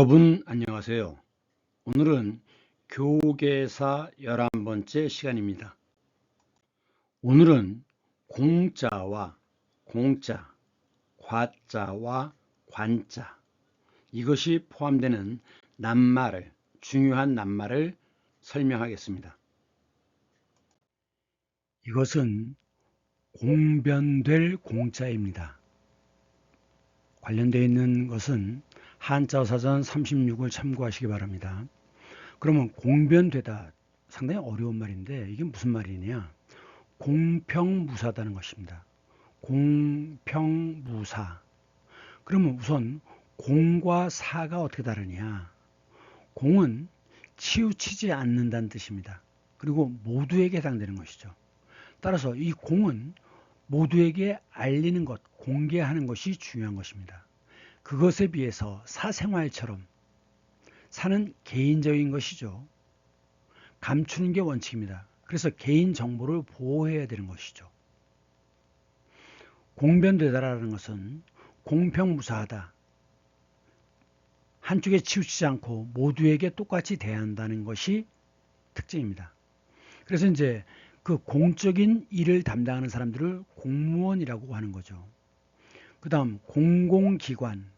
여러분 안녕하세요. 오늘은 교계사 11번째 시간입니다. 오늘은 공자와 공자, 과자와 관자 이것이 포함되는 낱말을 중요한 낱말을 설명하겠습니다. 이것은 공변될 공자입니다. 관련되어 있는 것은 한자어사전 36을 참고하시기 바랍니다. 그러면 공변되다 상당히 어려운 말인데 이게 무슨 말이냐? 공평무사다는 것입니다. 공평무사. 그러면 우선 공과 사가 어떻게 다르냐? 공은 치우치지 않는다는 뜻입니다. 그리고 모두에게 해당되는 것이죠. 따라서 이 공은 모두에게 알리는 것, 공개하는 것이 중요한 것입니다. 그것에 비해서 사생활처럼 사는 개인적인 것이죠. 감추는 게 원칙입니다. 그래서 개인 정보를 보호해야 되는 것이죠. 공변되다라는 것은 공평무사하다. 한쪽에 치우치지 않고 모두에게 똑같이 대한다는 것이 특징입니다. 그래서 이제 그 공적인 일을 담당하는 사람들을 공무원이라고 하는 거죠. 그 다음 공공기관.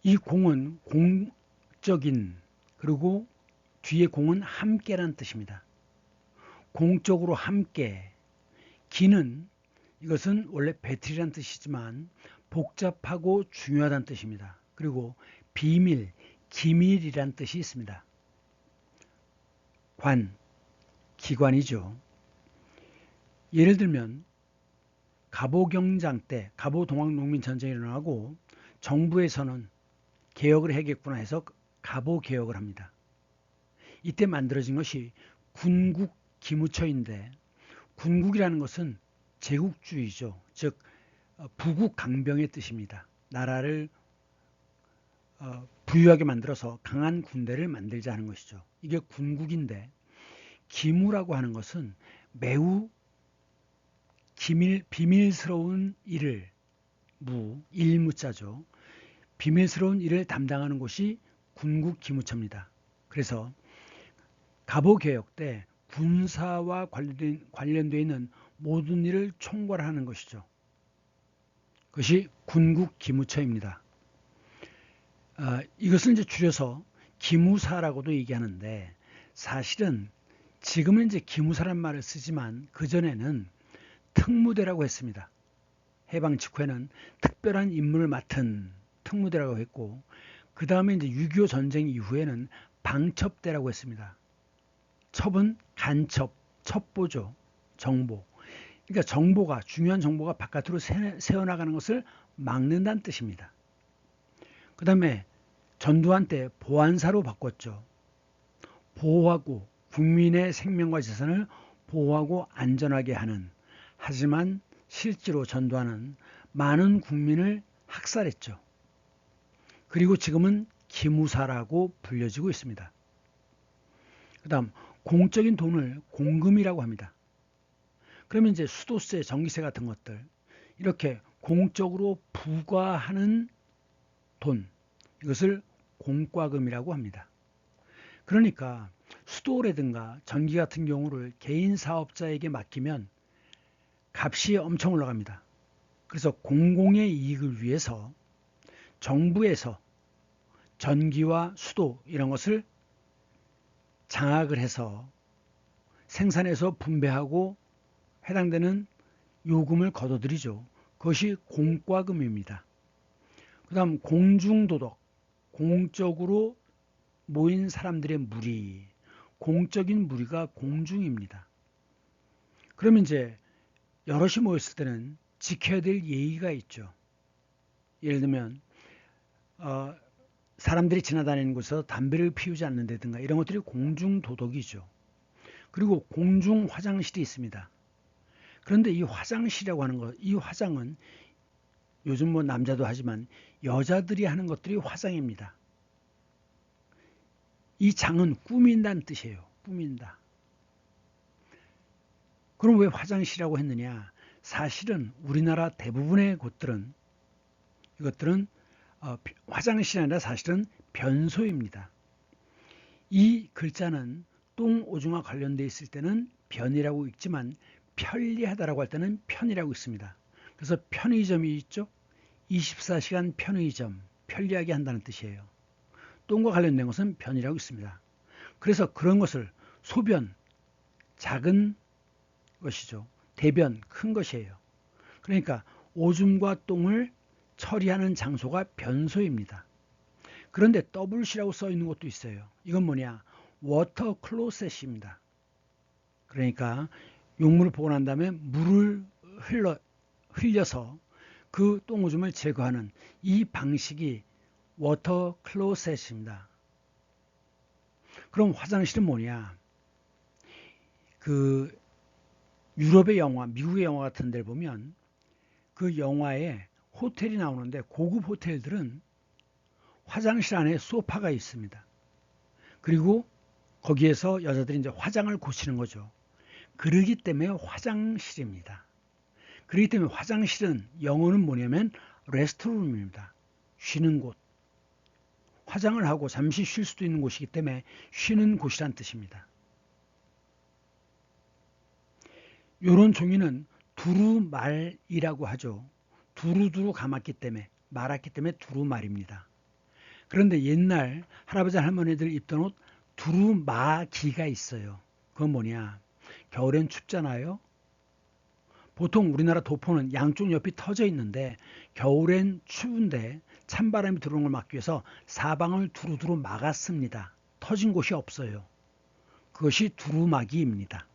이 공은 공적인, 그리고 뒤에 공은 함께란 뜻입니다. 공적으로 함께. 기는 이것은 원래 배틀이란 뜻이지만 복잡하고 중요하다는 뜻입니다. 그리고 비밀, 기밀이란 뜻이 있습니다. 관, 기관이죠. 예를 들면 갑오경장 때 갑오동학농민전쟁이 일어나고 정부에서는 개혁을 해야겠구나 해서 갑오개혁을 합니다. 이때 만들어진 것이 군국기무처인데, 군국이라는 것은 제국주의죠. 즉 부국강병의 뜻입니다. 나라를 부유하게 만들어서 강한 군대를 만들자 하는 것이죠. 이게 군국인데, 기무라고 하는 것은 매우 비밀스러운 일을, 일무자죠. 비밀스러운 일을 담당하는 곳이 군국기무처입니다. 그래서 갑오개혁 때 군사와 관련되어 있는 모든 일을 총괄하는 것이죠. 그것이 군국기무처입니다. 이것을 이제 줄여서 기무사라고도 얘기하는데, 사실은 지금은 이제 기무사란 말을 쓰지만 그전에는 특무대라고 했습니다. 해방 직후에는 특별한 임무를 맡은 특무대라고 했고, 그 다음에 이제 6.25 전쟁 이후에는 방첩대라고 했습니다. 첩은 간첩, 첩보죠. 정보. 그러니까 중요한 정보가 바깥으로 새어나가는 것을 막는다는 뜻입니다. 그 다음에 전두환 때 보안사로 바꿨죠. 보호하고 국민의 생명과 재산을 보호하고 안전하게 하는. 하지만 실제로 전두환은 많은 국민을 학살했죠. 그리고 지금은 기무사라고 불려지고 있습니다. 그 다음 공적인 돈을 공금이라고 합니다. 그러면 이제 수도세, 전기세 같은 것들, 이렇게 공적으로 부과하는 돈, 이것을 공과금이라고 합니다. 그러니까 수도라든가 전기 같은 경우를 개인 사업자에게 맡기면 값이 엄청 올라갑니다. 그래서 공공의 이익을 위해서 정부에서 전기와 수도 이런 것을 장악을 해서 생산해서 분배하고 해당되는 요금을 거둬들이죠. 그것이 공과금입니다. 그 다음 공중도덕, 공적으로 모인 사람들의 무리, 공적인 무리가 공중입니다. 그러면 이제 여럿이 모였을 때는 지켜야 될 예의가 있죠. 예를 들면 사람들이 지나다니는 곳에서 담배를 피우지 않는다든가 이런 것들이 공중도덕이죠. 그리고 공중 화장실이 있습니다. 그런데 이 화장실이라고 하는 것, 이 화장은 요즘 뭐 남자도 하지만 여자들이 하는 것들이 화장입니다. 이 장은 꾸민다는 뜻이에요. 꾸민다. 그럼 왜 화장실이라고 했느냐? 사실은 우리나라 대부분의 곳들은, 이것들은 화장실이 아니라 사실은 변소입니다. 이 글자는 똥 오줌과 관련되어 있을 때는 변이라고 읽지만 편리하다라고 할 때는 편이라고 있습니다. 그래서 편의점이 있죠. 24시간 편의점, 편리하게 한다는 뜻이에요. 똥과 관련된 것은 변이라고 있습니다. 그래서 그런 것을 소변, 작은 것이죠. 대변, 큰 것이에요. 그러니까 오줌과 똥을 처리하는 장소가 변소입니다. 그런데 WC라고 써 있는 것도 있어요. 이건 뭐냐? 워터 클로셋입니다. 그러니까 용물을 보고 난 다음에 물을 흘려서 그 똥오줌을 제거하는 이 방식이 워터 클로셋입니다. 그럼 화장실은 뭐냐? 그 유럽의 영화, 미국의 영화 같은 데를 보면 그 영화에 호텔이 나오는데 고급 호텔들은 화장실 안에 소파가 있습니다. 그리고 거기에서 여자들이 이제 화장을 고치는 거죠. 그러기 때문에 화장실입니다. 그렇기 때문에 화장실은 영어는 뭐냐면 레스트룸입니다. 쉬는 곳. 화장을 하고 잠시 쉴 수도 있는 곳이기 때문에 쉬는 곳이란 뜻입니다. 이런 종이는 두루말이라고 하죠. 두루두루 감았기 때문에 말았기 때문에 두루말입니다. 그런데 옛날 할아버지 할머니들 입던 옷 두루마기가 있어요. 그건 뭐냐? 겨울엔 춥잖아요. 보통 우리나라 도포는 양쪽 옆이 터져 있는데 겨울엔 추운데 찬바람이 들어오는 걸 막기 위해서 사방을 두루두루 막았습니다. 터진 곳이 없어요. 그것이 두루마기입니다.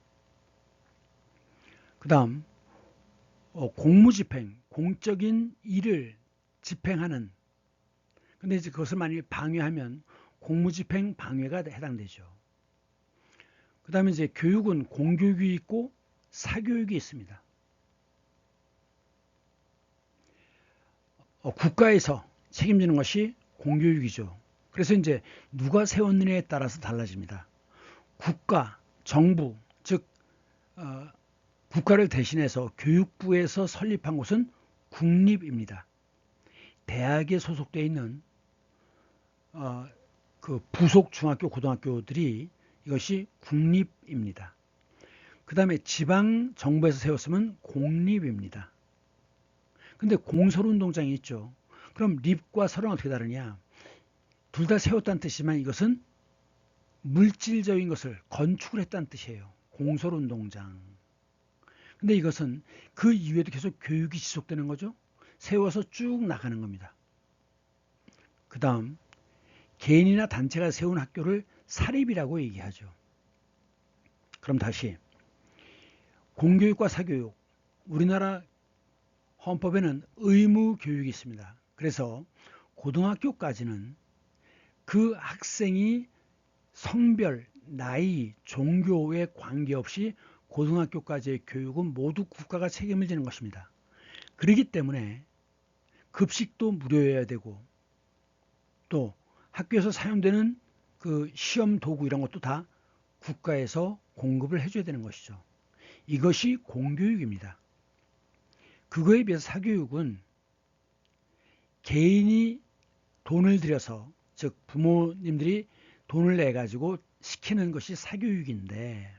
그 다음 공무집행, 공적인 일을 집행하는, 근데 이제 그것을 만약에 방해하면 공무집행 방해가 해당되죠. 그 다음에 이제 교육은 공교육이 있고 사교육이 있습니다. 국가에서 책임지는 것이 공교육이죠. 그래서 이제 누가 세웠느냐에 따라서 달라집니다. 국가, 정부, 즉 국가를 대신해서 교육부에서 설립한 곳은 국립입니다. 대학에 소속되어 있는 그 부속 중학교, 고등학교들이 이것이 국립입니다. 그 다음에 지방 정부에서 세웠으면 공립입니다. 근데 공설운동장이 있죠. 그럼 립과 설은 어떻게 다르냐? 둘 다 세웠다는 뜻이지만 이것은 물질적인 것을 건축을 했다는 뜻이에요. 공설운동장. 근데 이것은 그 이후에도 계속 교육이 지속되는 거죠. 세워서 쭉 나가는 겁니다. 그 다음 개인이나 단체가 세운 학교를 사립이라고 얘기하죠. 그럼 다시 공교육과 사교육, 우리나라 헌법에는 의무 교육이 있습니다. 그래서 고등학교까지는 그 학생이 성별, 나이, 종교에 관계없이 고등학교까지의 교육은 모두 국가가 책임을 지는 것입니다. 그렇기 때문에 급식도 무료여야 되고 또 학교에서 사용되는 그 시험 도구 이런 것도 다 국가에서 공급을 해줘야 되는 것이죠. 이것이 공교육입니다. 그거에 비해서 사교육은 개인이 돈을 들여서, 즉 부모님들이 돈을 내 가지고 시키는 것이 사교육인데,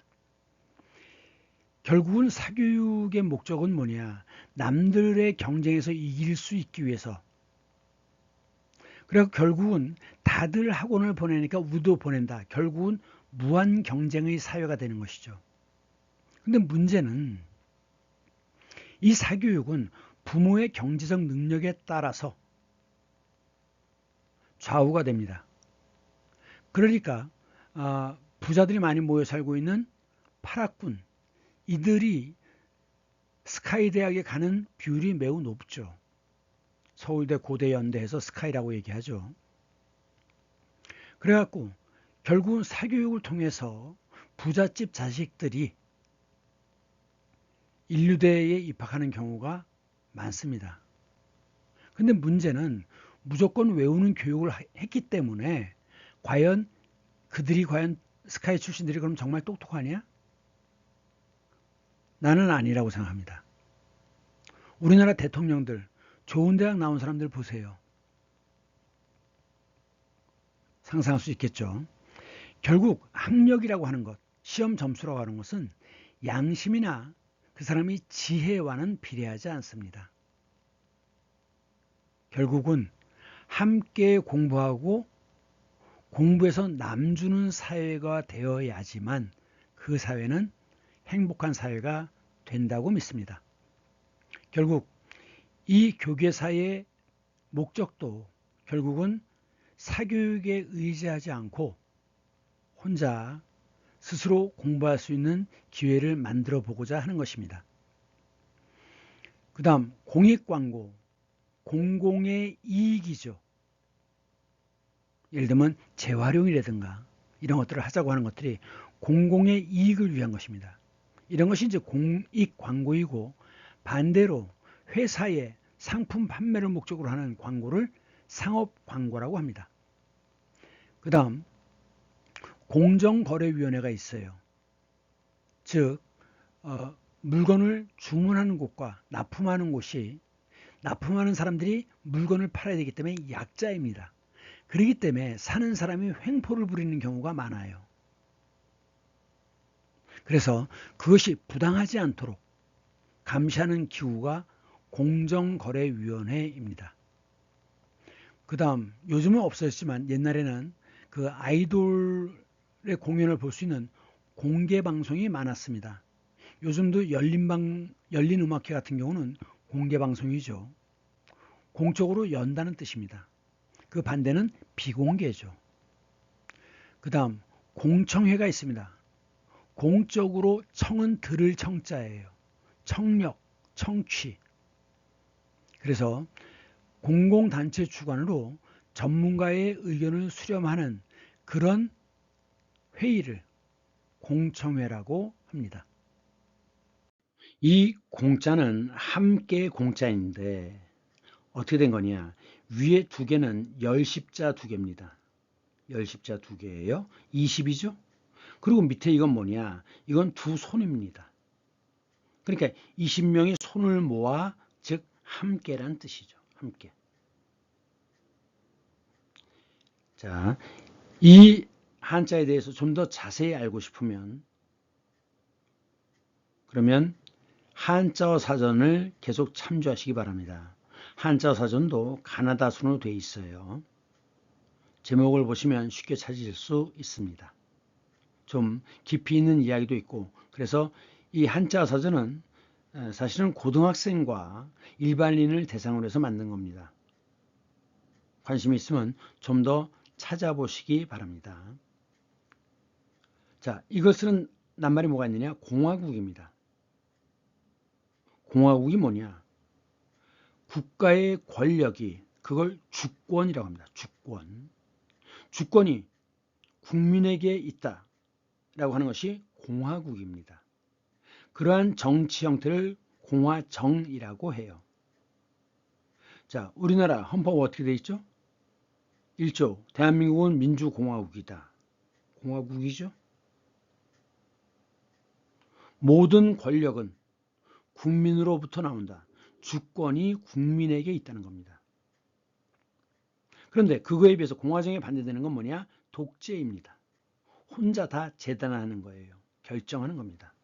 결국은 사교육의 목적은 뭐냐? 남들의 경쟁에서 이길 수 있기 위해서. 그래서 결국은 다들 학원을 보내니까 우리도 보낸다. 결국은 무한 경쟁의 사회가 되는 것이죠. 근데 문제는 이 사교육은 부모의 경제적 능력에 따라서 좌우가 됩니다. 그러니까 부자들이 많이 모여 살고 있는 파락군, 이들이 스카이 대학에 가는 비율이 매우 높죠. 서울대, 고대, 연대에서 스카이라고 얘기하죠. 그래갖고 결국은 사교육을 통해서 부잣집 자식들이 인류대에 입학하는 경우가 많습니다. 근데 문제는 무조건 외우는 교육을 했기 때문에 그들이 과연 스카이 출신들이 그럼 정말 똑똑하냐? 나는 아니라고 생각합니다. 우리나라 대통령들, 좋은 대학 나온 사람들 보세요. 상상할 수 있겠죠. 결국 학력이라고 하는 것, 시험 점수라고 하는 것은 양심이나 그 사람의 지혜와는 비례하지 않습니다. 결국은 함께 공부하고 공부해서 남주는 사회가 되어야지만 그 사회는 행복한 사회가 된다고 믿습니다. 결국 이 교계사의 목적도 결국은 사교육에 의지하지 않고 혼자 스스로 공부할 수 있는 기회를 만들어 보고자 하는 것입니다. 그 다음 공익광고, 공공의 이익이죠. 예를 들면 재활용이라든가 이런 것들을 하자고 하는 것들이 공공의 이익을 위한 것입니다. 이런 것이 이제 공익 광고이고, 반대로 회사의 상품 판매를 목적으로 하는 광고를 상업 광고라고 합니다. 그 다음 공정거래위원회가 있어요. 즉 물건을 주문하는 곳과 납품하는 곳이, 납품하는 사람들이 물건을 팔아야 되기 때문에 약자입니다. 그렇기 때문에 사는 사람이 횡포를 부리는 경우가 많아요. 그래서 그것이 부당하지 않도록 감시하는 기구가 공정거래위원회입니다. 그 다음 요즘은 없어졌지만 옛날에는 그 아이돌의 공연을 볼 수 있는 공개 방송이 많았습니다. 요즘도 열린 음악회 같은 경우는 공개 방송이죠. 공적으로 연다는 뜻입니다. 그 반대는 비공개죠. 그 다음 공청회가 있습니다. 공적으로 청은 들을 청자예요. 청력, 청취. 그래서 공공단체 주관으로 전문가의 의견을 수렴하는 그런 회의를 공청회라고 합니다. 이 공자는 함께 공자인데 어떻게 된 거냐? 위에 두 개는 열십자 두 개입니다. 열십자 두 개예요. 20이죠? 그리고 밑에 이건 뭐냐? 이건 두 손입니다. 그러니까 20명이 손을 모아 즉 함께란 뜻이죠. 함께. 자, 이 한자에 대해서 좀 더 자세히 알고 싶으면 그러면 한자어 사전을 계속 참조하시기 바랍니다. 한자어 사전도 가나다 순으로 되어 있어요. 제목을 보시면 쉽게 찾으실 수 있습니다. 좀 깊이 있는 이야기도 있고, 그래서 이 한자어 사전은 사실은 고등학생과 일반인을 대상으로 해서 만든 겁니다. 관심이 있으면 좀 더 찾아보시기 바랍니다. 자, 이것은 낱말이 뭐가 있느냐? 공화국입니다. 공화국이 뭐냐? 국가의 권력이 그걸 주권이라고 합니다. 주권. 주권이 국민에게 있다라고 하는 것이 공화국입니다. 그러한 정치 형태를 공화정이라고 해요. 자, 우리나라 헌법 어떻게 되어 있죠? 1조, 대한민국은 민주공화국이다. 공화국이죠? 모든 권력은 국민으로부터 나온다. 주권이 국민에게 있다는 겁니다. 그런데 그거에 비해서 공화정에 반대되는 건 뭐냐? 독재입니다. 혼자 다 재단하는 거예요. 결정하는 겁니다.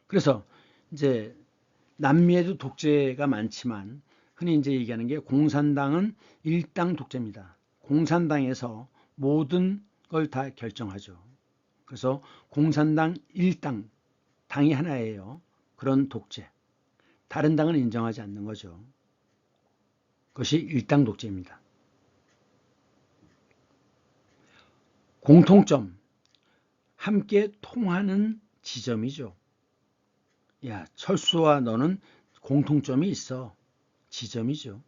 그래서 이제 남미에도 독재가 많지만 흔히 이제 얘기하는 게 공산당은 일당 독재입니다. 공산당에서 모든 걸 다 결정하죠. 그래서 공산당 일당, 당이 하나예요. 그런 독재. 다른 당은 인정하지 않는 거죠. 그것이 일당 독재입니다. 공통점, 함께 통하는 지점이죠. 야, 철수와 너는 공통점이 있어. 지점이죠.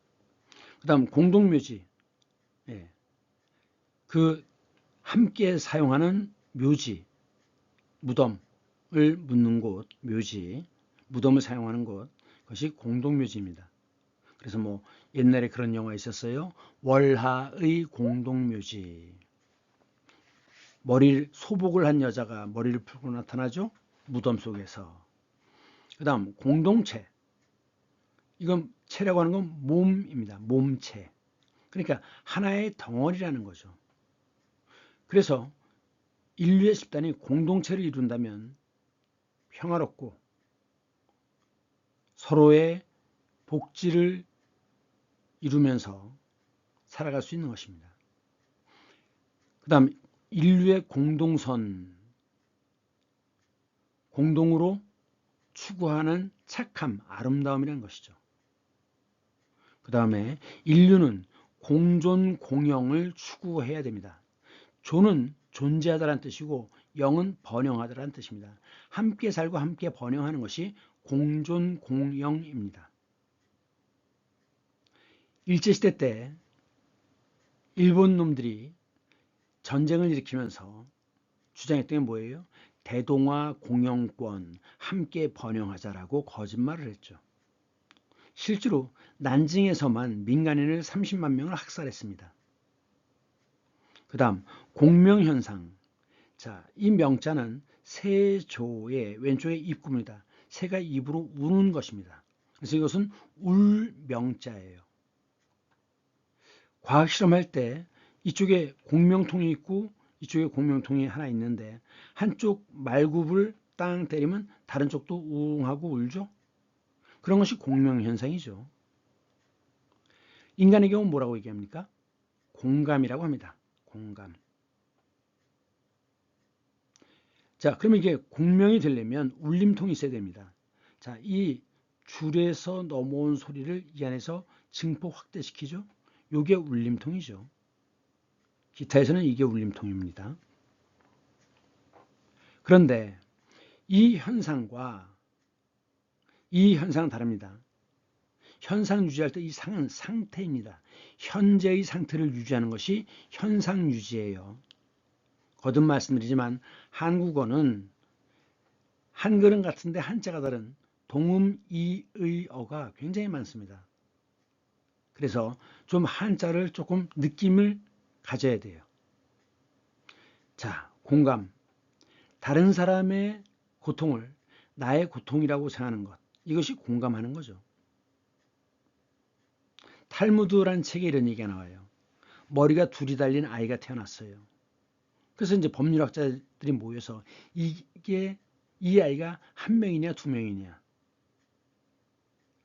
그 다음 공동묘지. 예. 그 함께 사용하는 묘지, 무덤을 묻는 곳, 묘지, 무덤을 사용하는 곳, 그것이 공동묘지입니다. 그래서 뭐 옛날에 그런 영화 있었어요. 월하의 공동묘지. 소복을 한 여자가 머리를 풀고 나타나죠. 무덤 속에서. 그 다음 공동체. 이건 체라고 하는 건 몸입니다. 몸체. 그러니까 하나의 덩어리라는 거죠. 그래서 인류의 집단이 공동체를 이룬다면 평화롭고 서로의 복지를 이루면서 살아갈 수 있는 것입니다. 그 다음 인류의 공동선, 공동으로 추구하는 착함, 아름다움이라는 것이죠. 그 다음에 인류는 공존 공영을 추구해야 됩니다. 존은 존재하다라는 뜻이고 영은 번영하다라는 뜻입니다. 함께 살고 함께 번영하는 것이 공존 공영입니다. 일제시대 때 일본 놈들이 전쟁을 일으키면서 주장했던 게 뭐예요? 대동아 공영권 함께 번영하자라고 거짓말을 했죠. 실제로 난징에서만 민간인을 30만 명을 학살했습니다. 그 다음 공명현상. 자, 이 명자는 세조의 왼쪽에 입구입니다. 새가 입으로 우는 것입니다. 그래서 이것은 울명자예요. 과학 실험할 때 이쪽에 공명통이 있고 이쪽에 공명통이 하나 있는데 한쪽 말굽을 땅 때리면 다른 쪽도 우웅하고 울죠. 그런 것이 공명현상이죠. 인간의 경우 뭐라고 얘기합니까? 공감이라고 합니다. 공감. 자, 그러면 이게 공명이 되려면 울림통이 있어야 됩니다. 자, 이 줄에서 넘어온 소리를 이 안에서 증폭 확대시키죠. 이게 울림통이죠. 기타에서는 이게 울림통입니다. 그런데 이 현상과 이 현상은 다릅니다. 현상 유지할 때 이 상은 상태입니다. 현재의 상태를 유지하는 것이 현상 유지예요. 거듭 말씀드리지만 한국어는 한글은 같은데 한자가 다른 동음 이의 어가 굉장히 많습니다. 그래서 좀 한자를 조금 느낌을 가져야 돼요. 자, 공감. 다른 사람의 고통을 나의 고통이라고 생각하는 것. 이것이 공감하는 거죠. 탈무드라는 책에 이런 얘기가 나와요. 머리가 둘이 달린 아이가 태어났어요. 그래서 이제 법률학자들이 모여서 이 아이가 한 명이냐 두 명이냐.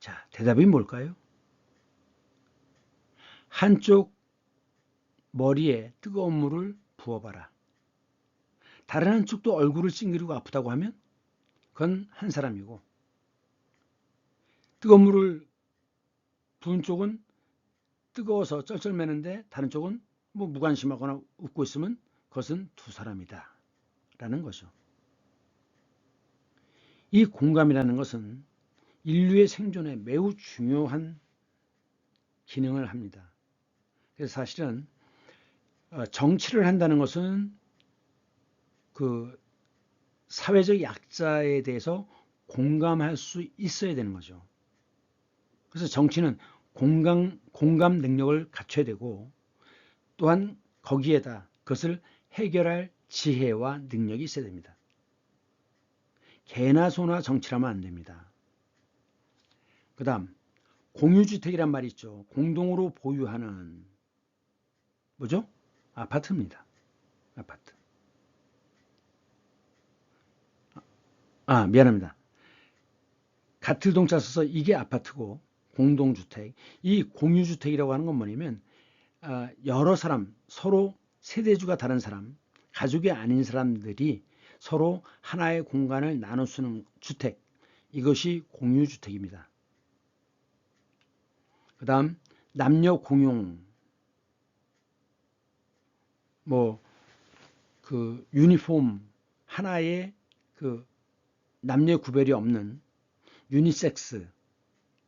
자, 대답이 뭘까요? 한쪽 머리에 뜨거운 물을 부어봐라. 다른 한쪽도 얼굴을 찡그리고 아프다고 하면 그건 한 사람이고, 뜨거운 물을 부은 쪽은 뜨거워서 쩔쩔매는데 다른 쪽은 뭐 무관심하거나 웃고 있으면 그것은 두 사람이다 라는 거죠. 이 공감이라는 것은 인류의 생존에 매우 중요한 기능을 합니다. 그래서 사실은 정치를 한다는 것은 그 사회적 약자에 대해서 공감할 수 있어야 되는 거죠. 그래서 정치는 공감 능력을 갖춰야 되고 또한 거기에다 그것을 해결할 지혜와 능력이 있어야 됩니다. 개나 소나 정치라면 안 됩니다. 그 다음 공유주택이란 말이 있죠. 공동으로 보유하는 뭐죠? 아파트입니다. 아파트. 미안합니다. 같은 동자 써서 이게 아파트고 공동주택. 이 공유주택이라고 하는 건 뭐냐면 여러 사람, 서로 세대주가 다른 사람, 가족이 아닌 사람들이 서로 하나의 공간을 나눠 쓰는 주택. 이것이 공유주택입니다. 그 다음 남녀 공용, 그 유니폼 하나의 그 남녀 구별이 없는 유니섹스,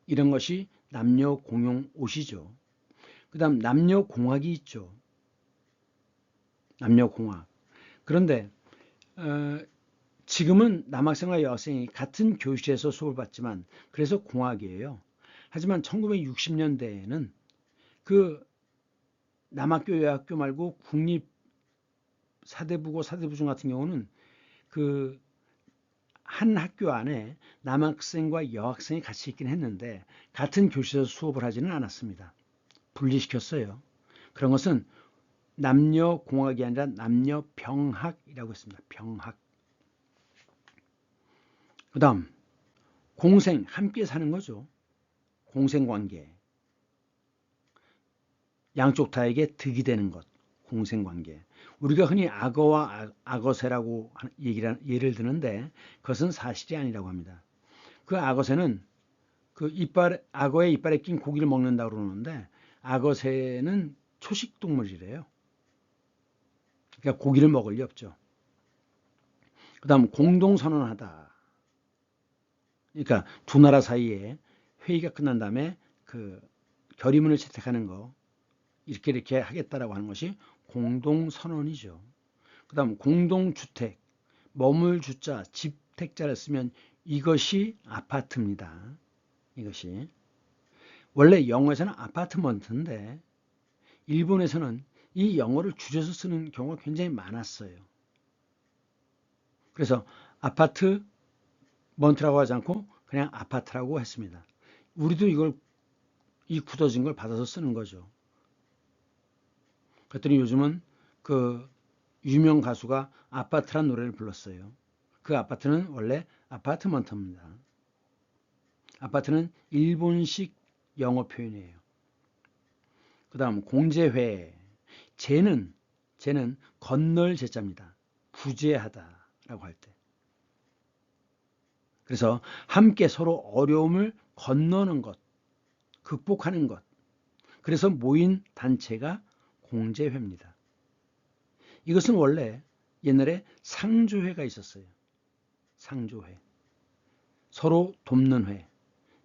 이런 것이 남녀 공용 옷이죠. 그 다음 남녀 공학이 있죠. 남녀 공학. 그런데 지금은 남학생과 여학생이 같은 교실에서 수업을 받지만 그래서 공학이에요. 하지만 1960년대에는 그 남학교 여학교 말고 국립 사대부고 사대부중 같은 경우는 그 한 학교 안에 남학생과 여학생이 같이 있긴 했는데 같은 교실에서 수업을 하지는 않았습니다. 분리시켰어요. 그런 것은 남녀공학이 아니라 남녀병학이라고 했습니다. 병학. 그 다음 공생, 함께 사는 거죠. 공생관계. 양쪽 다에게 득이 되는 것. 공생관계. 우리가 흔히 악어와 악어새라고 예를 드는데 그것은 사실이 아니라고 합니다. 그 악어새는 악어의 이빨에 낀 고기를 먹는다고 그러는데 악어새는 초식 동물이래요. 그러니까 고기를 먹을 리 없죠. 그 다음 공동선언하다. 그러니까 두 나라 사이에 회의가 끝난 다음에 그 결의문을 채택하는 거 이렇게 하겠다라고 하는 것이 공동선언이죠. 그 다음 공동주택, 머물 주자, 집택자를 쓰면 이것이 아파트입니다. 이것이 원래 영어에서는 아파트먼트인데 일본에서는 이 영어를 줄여서 쓰는 경우가 굉장히 많았어요. 그래서 아파트먼트라고 하지 않고 그냥 아파트라고 했습니다. 우리도 이 굳어진 걸 받아서 쓰는 거죠. 그랬더니 요즘은 그 유명 가수가 아파트란 노래를 불렀어요. 그 아파트는 원래 아파트먼트입니다. 아파트는 일본식 영어 표현이에요. 그 다음 공제회. 제는 건널 제자입니다. 구제하다라고 할 때. 그래서 함께 서로 어려움을 건너는 것, 극복하는 것. 그래서 모인 단체가 공제회입니다. 이것은 원래 옛날에 상조회가 있었어요. 상조회. 서로 돕는 회.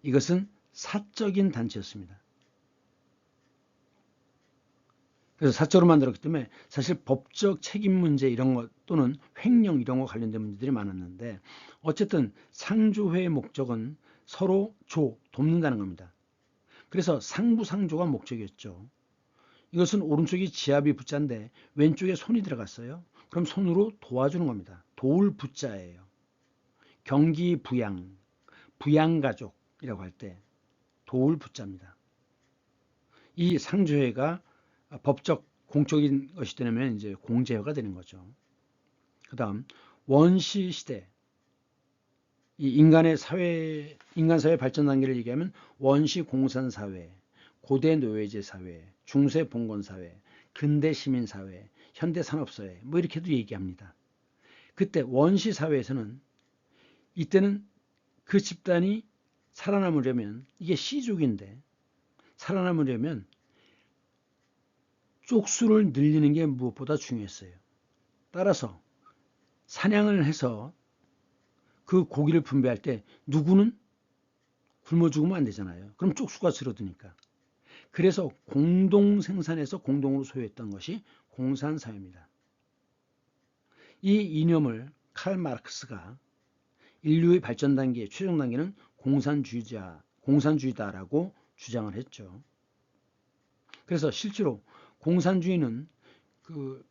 이것은 사적인 단체였습니다. 그래서 사적으로 만들었기 때문에 사실 법적 책임 문제 이런 것 또는 횡령 이런 거 관련된 문제들이 많았는데 어쨌든 상조회의 목적은 서로 돕는다는 겁니다. 그래서 상부상조가 목적이었죠. 이것은 오른쪽이 지압이 부자인데 왼쪽에 손이 들어갔어요. 그럼 손으로 도와주는 겁니다. 도울 부자예요. 경기 부양, 부양가족이라고 할 때 도울 부자입니다. 이 상조회가 법적 공적인 것이 되면 이제 공제회가 되는 거죠. 그 다음 원시 시대 인간 사회 발전 단계를 얘기하면 원시 공산 사회, 고대 노예제 사회, 중세 봉건 사회, 근대 시민 사회, 현대 산업 사회 뭐 이렇게도 얘기합니다. 그때 원시 사회에서는 이때는 그 집단이 살아남으려면 이게 시족인데 살아남으려면 쪽수를 늘리는 게 무엇보다 중요했어요. 따라서 사냥을 해서 그 고기를 분배할 때 누구는 굶어 죽으면 안 되잖아요. 그럼 쪽수가 줄어드니까. 그래서 공동 생산해서 공동으로 소유했던 것이 공산사회입니다. 이 이념을 칼 마르크스가 인류의 발전 단계, 최종 단계는 공산주의다라고 주장을 했죠. 그래서 실제로 공산주의는 그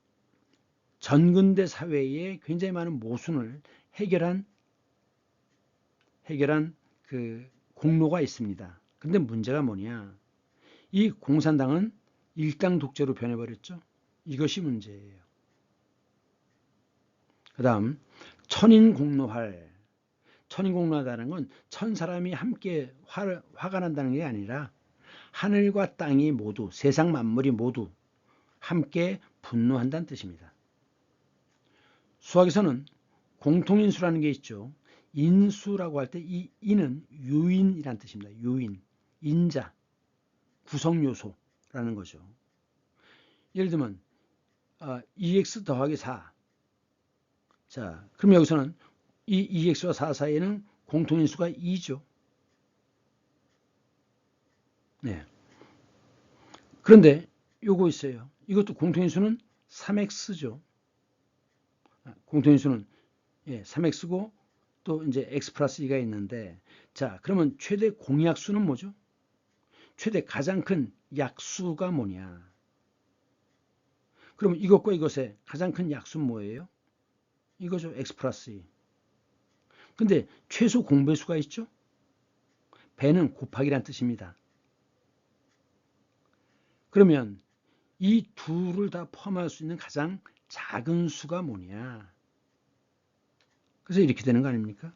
전근대 사회에 굉장히 많은 모순을 해결한 그 공로가 있습니다. 근데 문제가 뭐냐? 이 공산당은 일당 독재로 변해버렸죠. 이것이 문제예요. 그 다음 천인공노할. 천인공노하다는 건 천 사람이 함께 화가 난다는 게 아니라 하늘과 땅이 모두 세상 만물이 모두 함께 분노한다는 뜻입니다. 수학에서는 공통인수라는 게 있죠. 인수라고 할 때 이 인은 요인이라는 뜻입니다. 요인, 인자, 구성요소라는 거죠. 예를 들면 2x 더하기 4. 자, 그럼 여기서는 이 2x와 4 사이에는 공통인수가 2죠. 네. 그런데 요거 있어요. 이것도 공통인수는 3x죠. 공통인수는 3x고 또 이제 x 플러스 2가 있는데 자, 그러면 최대 공약수는 뭐죠? 최대 가장 큰 약수가 뭐냐? 그러면 이것과 이것의 가장 큰 약수는 뭐예요? 이거죠. x 플러스 2. 근데 최소 공배수가 있죠? 배는 곱하기란 뜻입니다. 그러면 이 둘을 다 포함할 수 있는 가장 작은 수가 뭐냐. 그래서 이렇게 되는 거 아닙니까?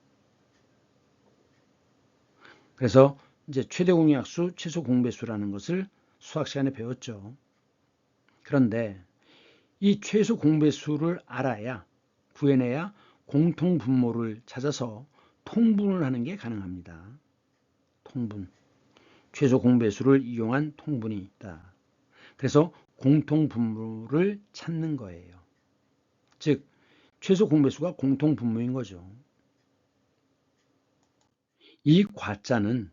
그래서 이제 최대 공약수, 최소 공배수라는 것을 수학 시간에 배웠죠. 그런데 이 최소 공배수를 알아야, 구해내야 공통 분모를 찾아서 통분을 하는 게 가능합니다. 통분. 최소 공배수를 이용한 통분이 있다. 그래서 공통 분모를 찾는 거예요. 즉, 최소 공배수가 공통 분모인 거죠. 이 과자는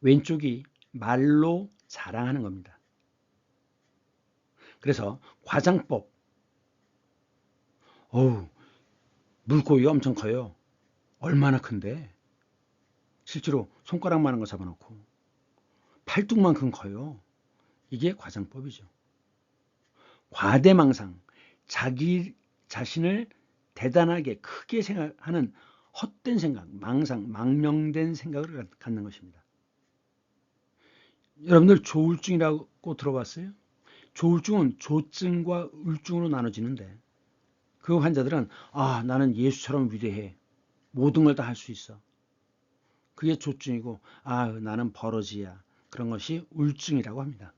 왼쪽이 말로 자랑하는 겁니다. 그래서 과장법. 어우, 물고기가 엄청 커요. 얼마나 큰데? 실제로 손가락만한 거 잡아놓고 팔뚝만큼 커요. 이게 과장법이죠. 과대망상, 자기 자신을 대단하게 크게 생각하는 헛된 생각, 망상, 망령된 생각을 갖는 것입니다. 여러분들 조울증이라고 들어봤어요? 조울증은 조증과 울증으로 나눠지는데 그 환자들은 나는 예수처럼 위대해. 모든 걸 다 할 수 있어. 그게 조증이고 나는 버러지야. 그런 것이 울증이라고 합니다.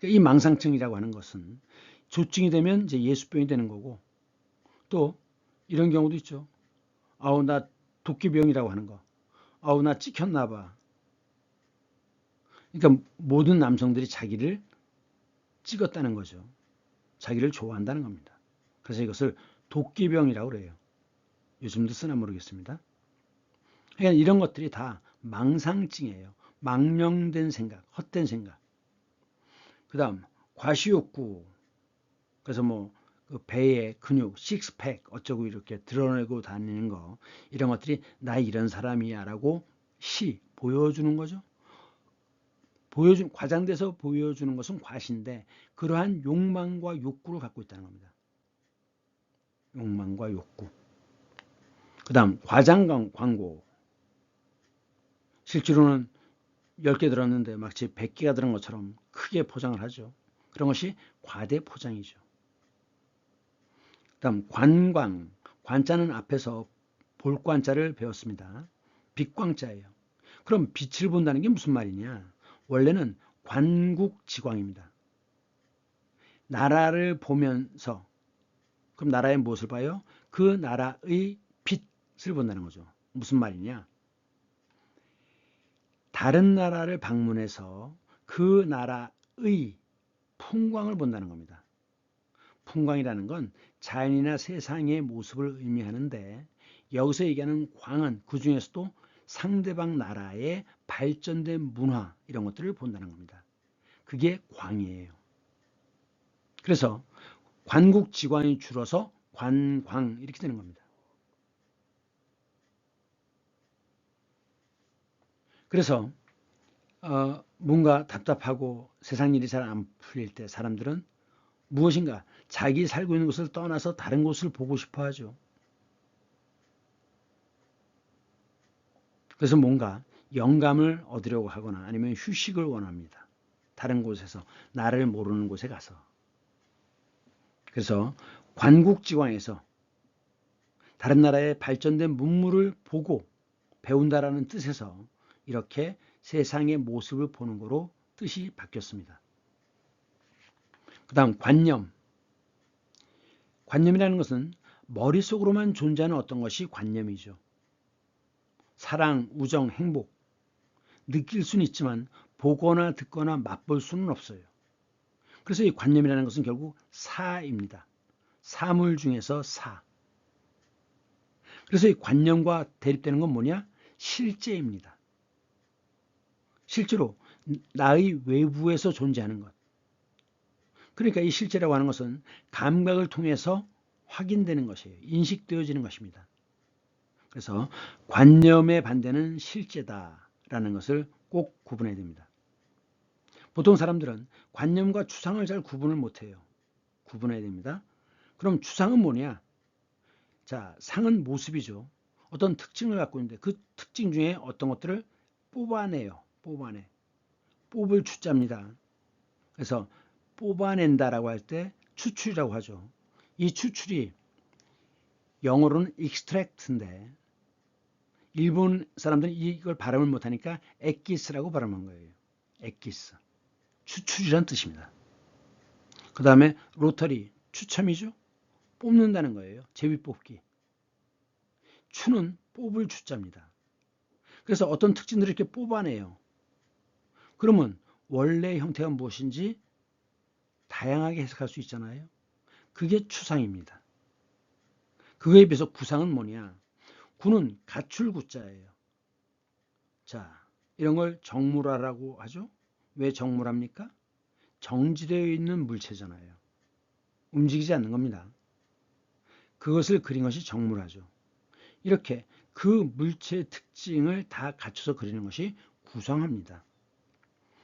이 망상증이라고 하는 것은 조증이 되면 이제 예수병이 되는 거고 또 이런 경우도 있죠. 나 도끼병이라고 하는 거. 나 찍혔나 봐. 그러니까 모든 남성들이 자기를 찍었다는 거죠. 자기를 좋아한다는 겁니다. 그래서 이것을 도끼병이라고 그래요. 요즘도 쓰나 모르겠습니다. 그러니까 이런 것들이 다 망상증이에요. 망령된 생각, 헛된 생각. 그 다음 과시욕구. 그래서 그 배의 근육, 식스팩 어쩌고 이렇게 드러내고 다니는 거, 이런 것들이 나 이런 사람이야 라고 보여주는 거죠. 과장돼서 보여주는 것은 과시인데 그러한 욕망과 욕구를 갖고 있다는 겁니다. 욕망과 욕구. 그 다음 과장 광고. 실제로는 10개 들었는데 마치 100개가 들은 것처럼 크게 포장을 하죠. 그런 것이 과대 포장이죠. 그 다음 관광. 관자는 앞에서 볼관자를 배웠습니다. 빛광자예요. 그럼 빛을 본다는 게 무슨 말이냐? 원래는 관국지광입니다. 나라를 보면서, 그럼 나라의 무엇을 봐요? 그 나라의 빛을 본다는 거죠. 무슨 말이냐? 다른 나라를 방문해서 그 나라의 풍광을 본다는 겁니다. 풍광이라는 건 자연이나 세상의 모습을 의미하는데 여기서 얘기하는 광은 그 중에서도 상대방 나라의 발전된 문화 이런 것들을 본다는 겁니다. 그게 광이에요. 그래서 관국지광이 줄어서 관광 이렇게 되는 겁니다. 그래서 뭔가 답답하고 세상 일이 잘 안 풀릴 때 사람들은 무엇인가 자기 살고 있는 곳을 떠나서 다른 곳을 보고 싶어 하죠. 그래서 뭔가 영감을 얻으려고 하거나 아니면 휴식을 원합니다. 다른 곳에서 나를 모르는 곳에 가서. 그래서 관국지광에서 다른 나라의 발전된 문물을 보고 배운다라는 뜻에서 이렇게 세상의 모습을 보는 거로 뜻이 바뀌었습니다. 그 다음 관념. 관념이라는 것은 머릿속으로만 존재하는 어떤 것이 관념이죠. 사랑, 우정, 행복. 느낄 수는 있지만 보거나 듣거나 맛볼 수는 없어요. 그래서 이 관념이라는 것은 결국 사입니다. 사물 중에서 사. 그래서 이 관념과 대립되는 건 뭐냐? 실제입니다. 실제로 나의 외부에서 존재하는 것. 그러니까 이 실제라고 하는 것은 감각을 통해서 확인되는 것이에요. 인식되어지는 것입니다. 그래서 관념의 반대는 실제다라는 것을 꼭 구분해야 됩니다. 보통 사람들은 관념과 추상을 잘 구분을 못해요. 구분해야 됩니다. 그럼 추상은 뭐냐? 자, 상은 모습이죠. 어떤 특징을 갖고 있는데 그 특징 중에 어떤 것들을 뽑아내요. 뽑을 추자입니다. 그래서 뽑아낸다라고 할 때 추출이라고 하죠. 이 추출이 영어로는 extract인데 일본 사람들은 이걸 발음을 못하니까 엑기스라고 발음한 거예요. 엑기스. 추출이란 뜻입니다. 그 다음에 로터리, 추첨이죠. 뽑는다는 거예요. 제비뽑기. 추는 뽑을 추자입니다. 그래서 어떤 특징들을 이렇게 뽑아내요. 그러면 원래 형태가 무엇인지 다양하게 해석할 수 있잖아요. 그게 추상입니다. 그거에 비해서 구상은 뭐냐? 구는 갖출 구자예요. 자, 이런 걸 정물화라고 하죠. 왜 정물합니까? 정지되어 있는 물체잖아요. 움직이지 않는 겁니다. 그것을 그린 것이 정물화죠. 이렇게 그 물체의 특징을 다 갖춰서 그리는 것이 구상화입니다.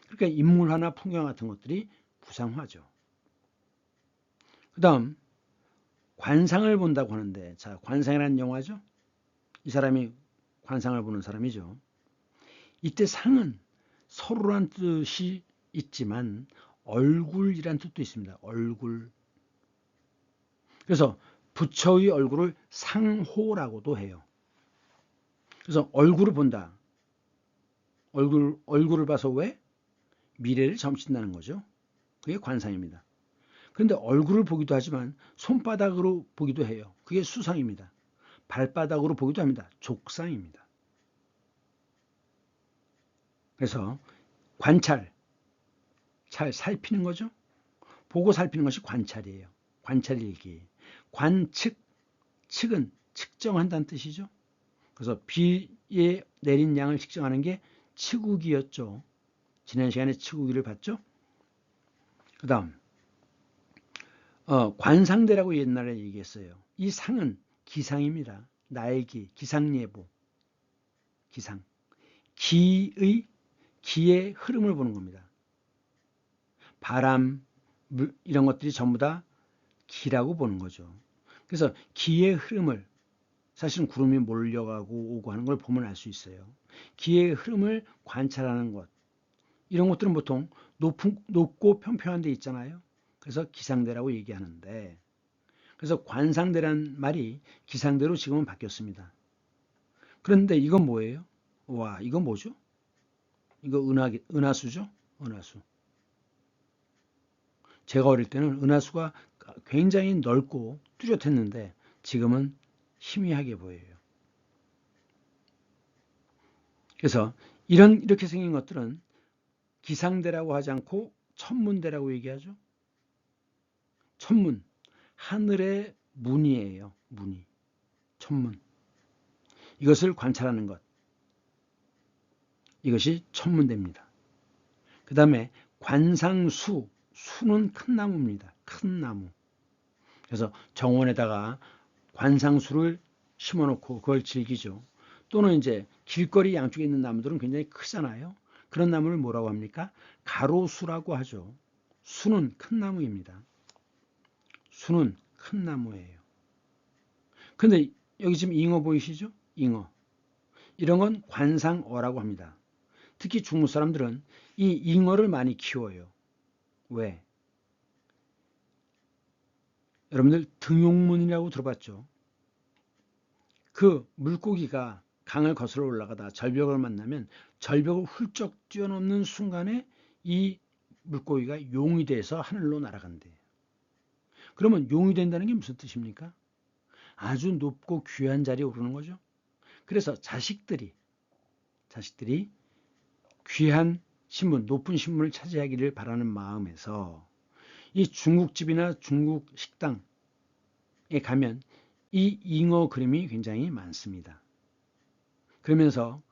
그러니까 인물화나 풍경 같은 것들이 구상화죠. 그 다음 관상을 본다고 하는데, 자, 관상이라는 영화죠. 이 사람이 관상을 보는 사람이죠. 이때 상은 서로란 뜻이 있지만 얼굴이란 뜻도 있습니다. 얼굴. 그래서 부처의 얼굴을 상호라고도 해요. 그래서 얼굴을 본다. 얼굴을 봐서 왜? 미래를 점친다는 거죠. 그게 관상입니다. 그런데 얼굴을 보기도 하지만 손바닥으로 보기도 해요. 그게 수상입니다. 발바닥으로 보기도 합니다. 족상입니다. 그래서 관찰, 잘 살피는 거죠. 보고 살피는 것이 관찰이에요. 관찰일기. 관측, 측은 측정한다는 뜻이죠. 그래서 비에 내린 양을 측정하는 게 치국이었죠. 지난 시간에 치국이를 봤죠. 그 다음 관상대라고 옛날에 얘기했어요. 이 상은 기상입니다. 나의 기상예보. 기상. 기의 흐름을 보는 겁니다. 바람, 물 이런 것들이 전부 다 기라고 보는 거죠. 그래서 기의 흐름을 사실은 구름이 몰려가고 오고 하는 걸 보면 알 수 있어요. 기의 흐름을 관찰하는 것. 이런 것들은 보통 높고 평평한 데 있잖아요. 그래서 기상대라고 얘기하는데 그래서 관상대란 말이 기상대로 지금은 바뀌었습니다. 그런데 이건 뭐예요? 와, 이건 뭐죠? 이거 은하수죠? 은하수. 제가 어릴 때는 은하수가 굉장히 넓고 뚜렷했는데 지금은 희미하게 보여요. 그래서 이렇게 생긴 것들은 기상대라고 하지 않고 천문대라고 얘기하죠. 천문, 하늘의 문이에요. 문이. 천문. 이것을 관찰하는 것. 이것이 천문대입니다. 그 다음에 관상수, 수는 큰 나무입니다. 큰 나무. 그래서 정원에다가 관상수를 심어놓고 그걸 즐기죠. 또는 이제 길거리 양쪽에 있는 나무들은 굉장히 크잖아요. 그런 나무를 뭐라고 합니까? 가로수라고 하죠. 수는 큰 나무입니다. 수는 큰 나무예요. 근데 여기 지금 잉어 보이시죠? 잉어. 이런 건 관상어라고 합니다. 특히 중국 사람들은 이 잉어를 많이 키워요. 왜? 여러분들 등용문이라고 들어봤죠? 그 물고기가 강을 거슬러 올라가다 절벽을 만나면 절벽을 훌쩍 뛰어넘는 순간에 이 물고기가 용이 돼서 하늘로 날아간대요. 그러면 용이 된다는 게 무슨 뜻입니까? 아주 높고 귀한 자리에 오르는 거죠. 그래서 자식들이 귀한 신분, 높은 신분을 차지하기를 바라는 마음에서 이 중국집이나 중국 식당에 가면 이 잉어 그림이 굉장히 많습니다. 그러면서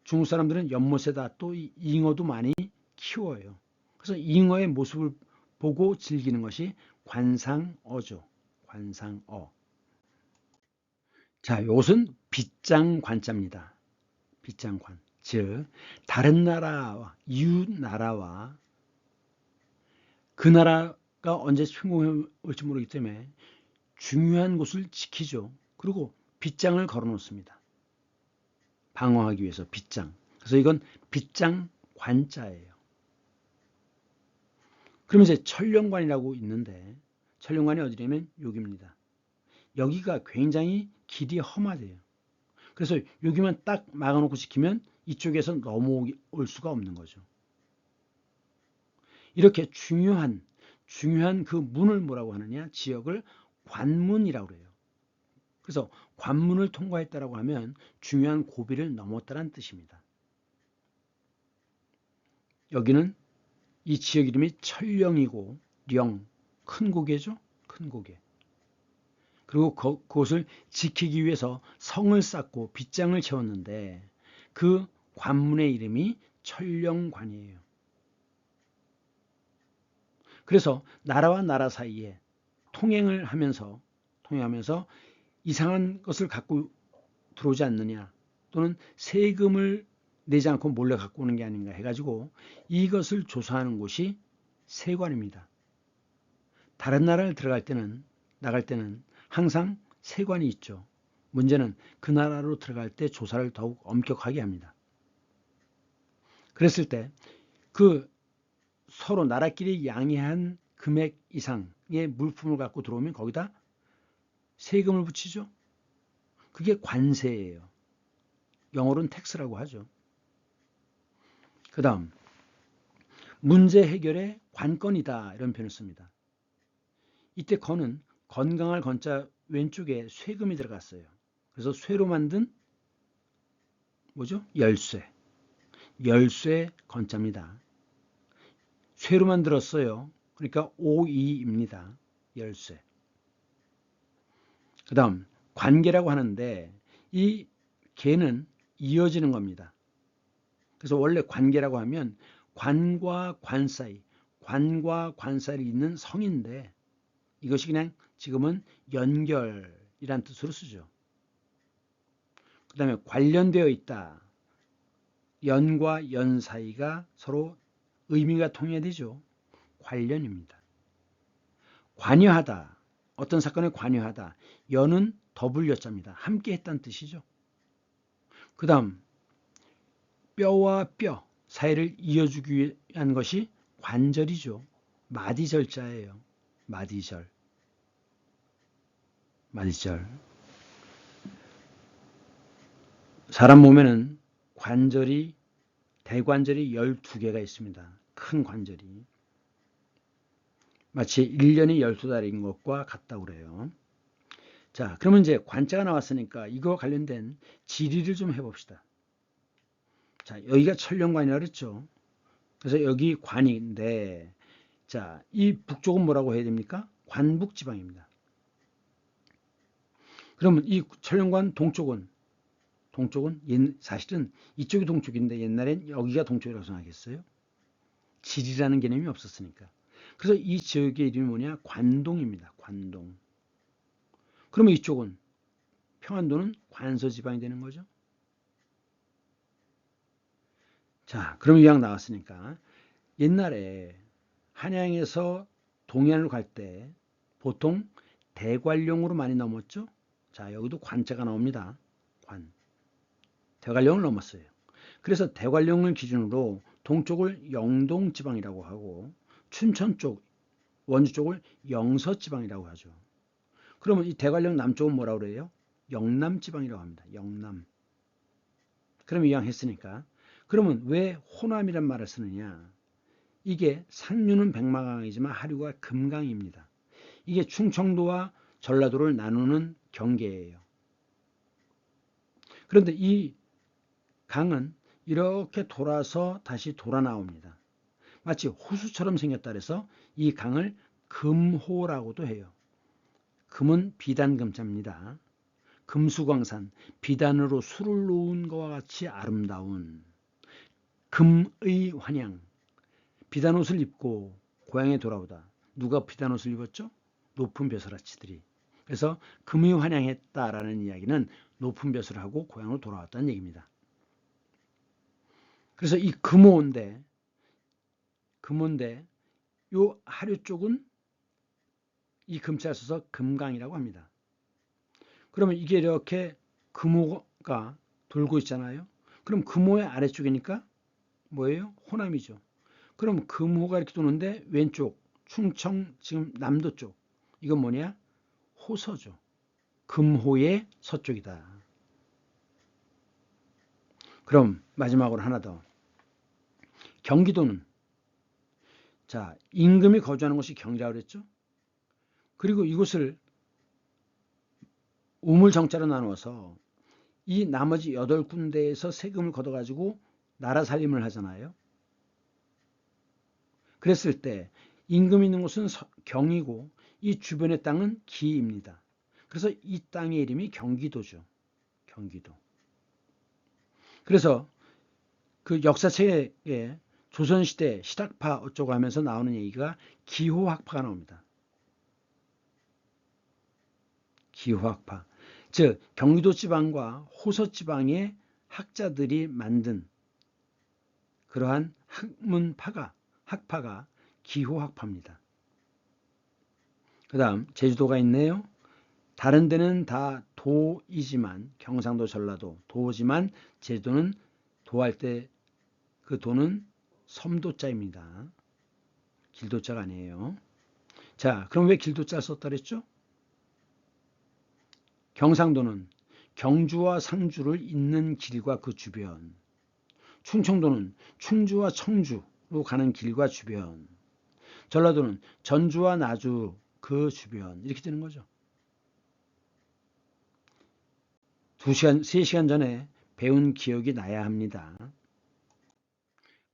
중국 사람들은 연못에다 또 이 잉어도 많이 키워요. 그래서 잉어의 모습을 보고 즐기는 것이 관상어죠. 관상어. 자, 이것은 빗장관자입니다. 빗장관. 즉 다른 나라와 이웃 나라와 그 나라가 언제 침공해 올지 모르기 때문에 중요한 곳을 지키죠. 그리고 빗장을 걸어 놓습니다. 방어하기 위해서 빗장. 그래서 이건 빗장 관자예요. 그러면 이제 천령관이라고 있는데 천령관이 어디냐면 여기입니다. 여기가 굉장히 길이 험하대요. 그래서 여기만 딱 막아놓고 지키면 이쪽에서 넘어올 수가 없는 거죠. 이렇게 중요한 그 문을 뭐라고 하느냐? 지역을 관문이라고 그래요. 그래서 관문을 통과했다라고 하면 중요한 고비를 넘었다는 뜻입니다. 여기는 이 지역 이름이 천령이고 령, 큰 고개죠. 큰 고개. 그리고 그곳을 지키기 위해서 성을 쌓고 빗장을 채웠는데 그 관문의 이름이 천령관이에요. 그래서 나라와 나라 사이에 통행하면서 이상한 것을 갖고 들어오지 않느냐 또는 세금을 내지 않고 몰래 갖고 오는 게 아닌가 해가지고 이것을 조사하는 곳이 세관입니다. 다른 나라를 나갈 때는 항상 세관이 있죠. 문제는 그 나라로 들어갈 때 조사를 더욱 엄격하게 합니다. 그랬을 때 그 서로 나라끼리 양해한 금액 이상의 물품을 갖고 들어오면 거기다 세금을 붙이죠. 그게 관세예요. 영어로는 텍스라고 하죠. 그 다음 문제 해결의 관건이다 이런 표현을 씁니다. 이때 건은 건강할 건자 왼쪽에 쇠금이 들어갔어요. 그래서 쇠로 만든 뭐죠? 열쇠 건자입니다. 쇠로 만들었어요. 그러니까 O2입니다. 열쇠. 그 다음 관계라고 하는데 이 개는 이어지는 겁니다. 그래서 원래 관계라고 하면 관과 관 사이 있는 성인데 이것이 그냥 지금은 연결이란 뜻으로 쓰죠. 그 다음에 관련되어 있다. 연과 연 사이가 서로 의미가 통해되죠. 관련입니다. 관여하다. 어떤 사건에 관여하다. 연은 더블 여자입니다. 함께 했다는 뜻이죠. 그 다음 뼈와 뼈 사이를 이어주기 위한 것이 관절이죠. 마디절자예요. 마디절. 사람 몸에는 대관절이 12개가 있습니다. 큰 관절이. 마치 1년이 12달인 것과 같다고 그래요. 자, 그러면 이제 관자가 나왔으니까 이거 관련된 지리를 좀 해봅시다. 자, 여기가 천령관이라고 그랬죠. 그래서 여기 관인데, 자, 이 북쪽은 뭐라고 해야 됩니까? 관북지방입니다. 그러면 이 천령관 동쪽은 사실은 이쪽이 동쪽인데 옛날엔 여기가 동쪽이라고 생각했어요. 지리라는 개념이 없었으니까. 그래서 이 지역의 이름이 뭐냐? 관동입니다. 관동. 그러면 이쪽은 평안도는 관서지방이 되는 거죠. 자, 그럼 이왕 나왔으니까 옛날에 한양에서 동해안으로 갈 때 보통 대관령으로 많이 넘었죠. 자, 여기도 관자가 나옵니다. 대관령을 넘었어요. 그래서 대관령을 기준으로 동쪽을 영동지방이라고 하고 춘천 쪽, 원주 쪽을 영서지방이라고 하죠. 그러면 이 대관령 남쪽은 뭐라고 그래요? 영남지방이라고 합니다. 영남. 그럼 이왕 했으니까 그러면 왜 호남이란 말을 쓰느냐? 이게 상류는 백마강이지만 하류가 금강입니다. 이게 충청도와 전라도를 나누는 경계예요. 그런데 이 강은 이렇게 돌아서 다시 돌아 나옵니다. 마치 호수처럼 생겼다 그래서 이 강을 금호라고도 해요. 금은 비단금자입니다. 금수광산, 비단으로 술을 놓은 것과 같이 아름다운 금의 환양. 비단옷을 입고 고향에 돌아오다. 누가 비단옷을 입었죠? 높은 벼슬아치들이. 그래서 금의 환양했다라는 이야기는 높은 벼슬을 하고 고향으로 돌아왔다는 얘기입니다. 그래서 이 금호인데 요 하류 쪽은 이 금자를 써서 금강이라고 합니다. 그러면 이게 이렇게 금호가 돌고 있잖아요. 그럼 금호의 아래쪽이니까 뭐예요? 호남이죠. 그럼 금호가 이렇게 도는데 왼쪽 충청 지금 남도 쪽. 이건 뭐냐? 호서죠. 금호의 서쪽이다. 그럼 마지막으로 하나 더. 경기도는 자, 임금이 거주하는 곳이 경이라고 그랬죠? 그리고 이곳을 우물정자로 나누어서 이 나머지 8군데에서 세금을 걷어가지고 나라 살림을 하잖아요. 그랬을 때 임금이 있는 곳은 경이고 이 주변의 땅은 기입니다. 그래서 이 땅의 이름이 경기도죠. 경기도. 그래서 그 역사책에 조선시대 시닥파 어쩌고 하면서 나오는 얘기가 기호학파가 나옵니다. 기호학파. 즉 경기도 지방과 호서 지방의 학자들이 만든 그러한 학파가 기호학파입니다. 그 다음 제주도가 있네요. 다른 데는 다 도이지만 경상도 전라도 도지만 제주도는 도할 때 그 도는 섬도자입니다. 길도자가 아니에요. 자, 그럼 왜 길도자를 썼다 그랬죠? 경상도는 경주와 상주를 잇는 길과 그 주변, 충청도는 충주와 청주로 가는 길과 주변, 전라도는 전주와 나주 그 주변 이렇게 되는 거죠. 2시간, 3시간 전에 배운 기억이 나야 합니다.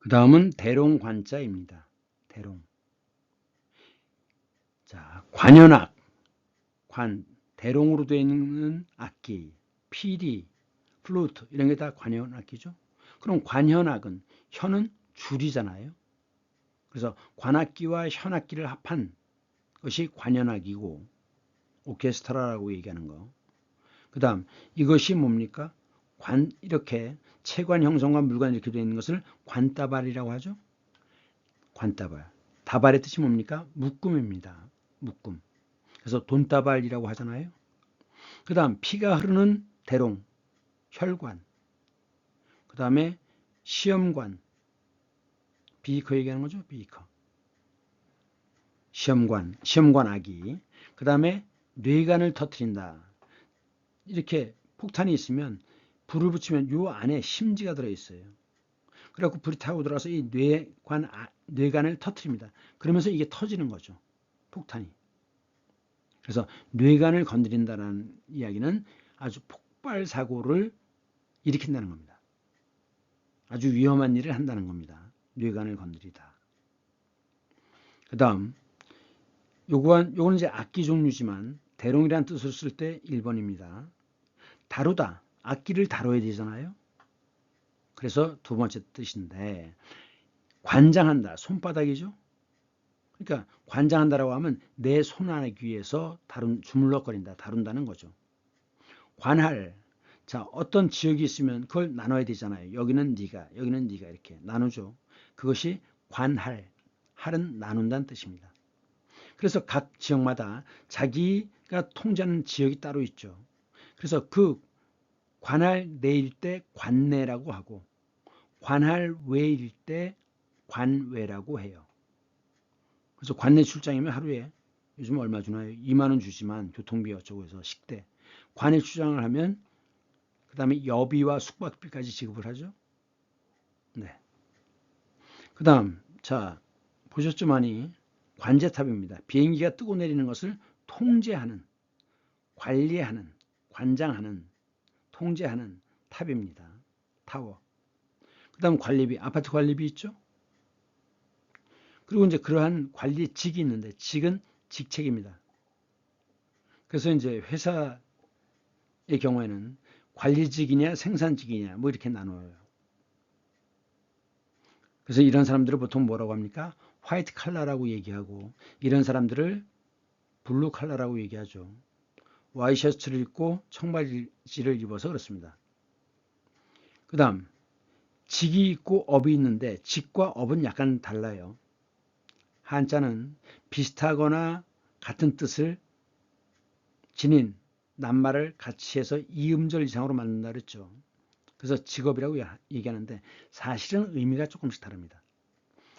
그 다음은 대롱관자입니다. 대롱. 자, 관현악, 대롱으로 되어 있는 악기, 피리, 플루트 이런 게 다 관현악기죠. 그럼 관현악은 현은 줄이잖아요. 그래서 관악기와 현악기를 합한 것이 관현악이고 오케스트라라고 얘기하는 거. 그 다음 이것이 뭡니까? 이렇게 채관 형성과 물관 이렇게 되어 있는 것을 관따발이라고 하죠. 관따발. 다발의 뜻이 뭡니까? 묶음입니다. 묶음. 그래서 돈다발이라고 하잖아요. 그 다음 피가 흐르는 대롱, 혈관. 그 다음에 시험관, 비커 얘기하는 거죠. 비커. 시험관 아기. 그 다음에 뇌관을 터뜨린다. 이렇게 폭탄이 있으면 불을 붙이면 요 안에 심지가 들어있어요. 그래갖고 불이 타고 들어가서 이 뇌관을 터뜨립니다. 그러면서 이게 터지는 거죠. 폭탄이. 그래서 뇌관을 건드린다는 이야기는 아주 폭발 사고를 일으킨다는 겁니다. 아주 위험한 일을 한다는 겁니다. 뇌관을 건드리다. 그 다음 요거는 이제 악기 종류지만 대롱이라는 뜻을 쓸 때 1번입니다. 다루다. 악기를 다뤄야 되잖아요. 그래서 두 번째 뜻인데 관장한다. 손바닥이죠. 그러니까 관장한다라고 하면 내 손안에 귀에서 주물럭거린다. 다룬다는 거죠. 관할. 자, 어떤 지역이 있으면 그걸 나눠야 되잖아요. 여기는 네가, 여기는 네가 이렇게 나누죠. 그것이 관할. 할은 나눈다는 뜻입니다. 그래서 각 지역마다 자기가 통제하는 지역이 따로 있죠. 그래서 그 관할 내일 때 관내라고 하고 관할 외일 때 관외라고 해요. 그래서 관내 출장이면 하루에 요즘 얼마 주나요? 2만 원 주지만 교통비 어쩌고 해서 식대. 관내 출장을 하면 그 다음에 여비와 숙박비까지 지급을 하죠. 네. 그 다음 자 보셨죠 많이 관제탑입니다. 비행기가 뜨고 내리는 것을 통제하는 관리하는 관장하는 통제하는 탑입니다. 타워. 그 다음 관리비 아파트 관리비 있죠. 그리고 이제 그러한 관리직이 있는데 직은 직책입니다. 그래서 이제 회사의 경우에는 관리직이냐 생산직이냐 뭐 이렇게 나눠요. 그래서 이런 사람들을 보통 뭐라고 합니까? 화이트 칼라라고 얘기하고 이런 사람들을 블루 칼라라고 얘기하죠. 와이셔츠를 입고 청바지를 입어서 그렇습니다. 그 다음 직이 있고 업이 있는데 직과 업은 약간 달라요. 한자는 비슷하거나 같은 뜻을 지닌 낱말을 같이 해서 이음절 이상으로 만든다 그랬죠. 그래서 직업이라고 얘기하는데 사실은 의미가 조금씩 다릅니다.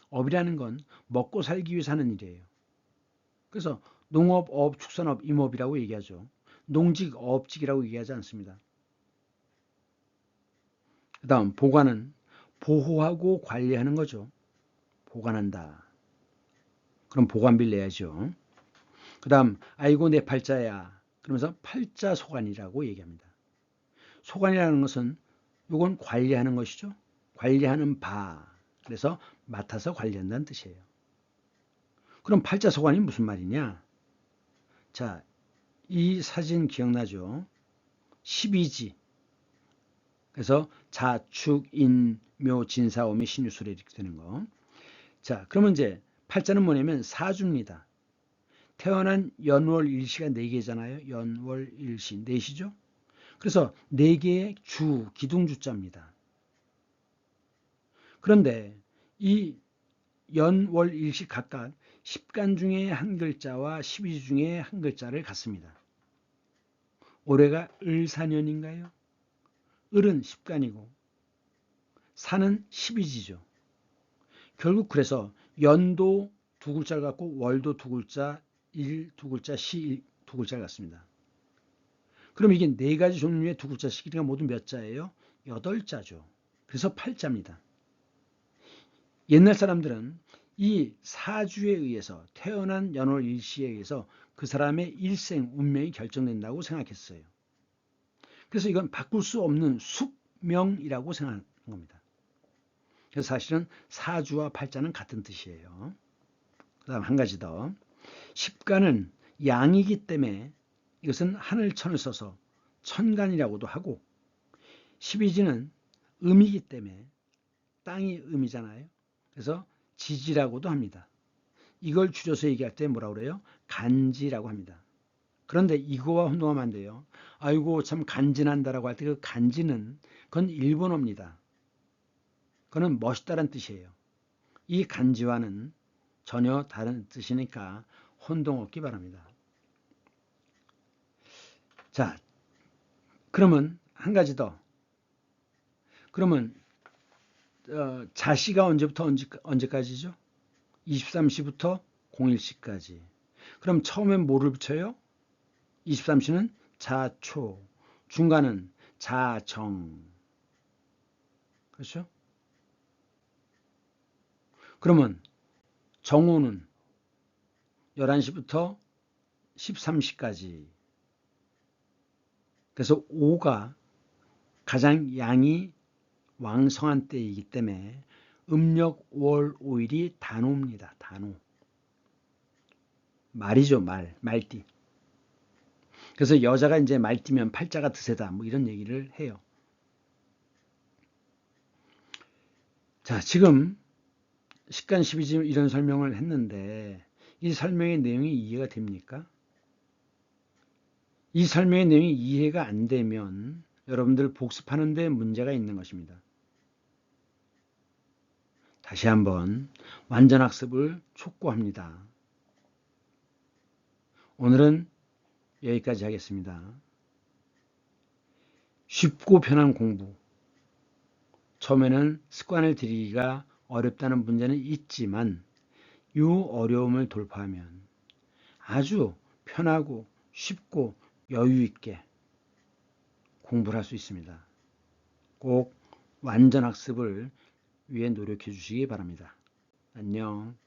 업이라는 건 먹고 살기 위해서 하는 일이에요. 그래서 농업, 어업, 축산업, 임업이라고 얘기하죠. 농직, 어업직이라고 얘기하지 않습니다. 그 다음 보관은 보호하고 관리하는 거죠. 보관한다. 그럼 보관비를 내야죠. 그 다음 아이고 내 팔자야 그러면서 팔자소관이라고 얘기합니다. 소관이라는 것은 이건 관리하는 것이죠. 관리하는 바. 그래서 맡아서 관리한다는 뜻이에요. 그럼 팔자소관이 무슨 말이냐? 자, 이 사진 기억나죠? 12지. 그래서 자축, 인, 묘, 진사, 오미, 신유술에 이렇게 되는 거. 자, 그러면 이제 팔자는 뭐냐면 사주입니다. 태어난 연월 일시가 4개잖아요. 연월 일시 4시죠. 그래서 4개의 주, 기둥주자입니다. 그런데 이 연월 일시 각각 10간 중에 한 글자와 12주 중에 한 글자를 갖습니다. 올해가 을사년인가요? 을은 10간이고 사는 12지죠. 결국 그래서 연도 2글자를 갖고 월도 2글자, 일 2글자, 시 2글자를 갖습니다. 그럼 이게 4가지 종류의 2글자씩 그러니까 모두 몇 자예요? 8자죠. 그래서 8자입니다. 옛날 사람들은 이 사주에 의해서 태어난 연월 일시에 의해서 그 사람의 일생 운명이 결정된다고 생각했어요. 그래서 이건 바꿀 수 없는 숙명이라고 생각하는 겁니다. 그래서 사실은 사주와 팔자는 같은 뜻이에요. 그 다음 한 가지 더. 십간은 양이기 때문에 이것은 하늘천을 써서 천간이라고도 하고, 십이지는 음이기 때문에 땅이 음이잖아요. 그래서 지지라고도 합니다. 이걸 줄여서 얘기할 때 뭐라고 그래요? 간지라고 합니다. 그런데 이거와 혼동하면 안 돼요. 아이고 참 간지난다라고 할 때 그 간지는 그건 일본어입니다. 그거는 멋있다는 뜻이에요. 이 간지와는 전혀 다른 뜻이니까 혼동 없기 바랍니다. 자, 그러면 한 가지 더. 그러면 자시가 언제부터 언제까지죠? 23시부터 01시까지. 그럼 처음엔 뭐를 붙여요? 23시는 자초, 중간은 자정. 그렇죠? 그러면 정오는 11시부터 13시까지. 그래서 5가 가장 양이 왕성한 때이기 때문에 음력 월 5일이 단오입니다. 단오. 말이죠, 말띠. 그래서 여자가 이제 말띠면 팔자가 드세다, 뭐 이런 얘기를 해요. 자, 지금 식간 12지 이런 설명을 했는데 이 설명의 내용이 이해가 됩니까? 이 설명의 내용이 이해가 안 되면 여러분들 복습하는 데 문제가 있는 것입니다. 다시 한번 완전학습을 촉구합니다. 오늘은 여기까지 하겠습니다. 쉽고 편한 공부. 처음에는 습관을 들이기가 어렵다는 문제는 있지만 이 어려움을 돌파하면 아주 편하고 쉽고 여유 있게 공부를 할 수 있습니다. 꼭 완전 학습을 위해 노력해 주시기 바랍니다. 안녕.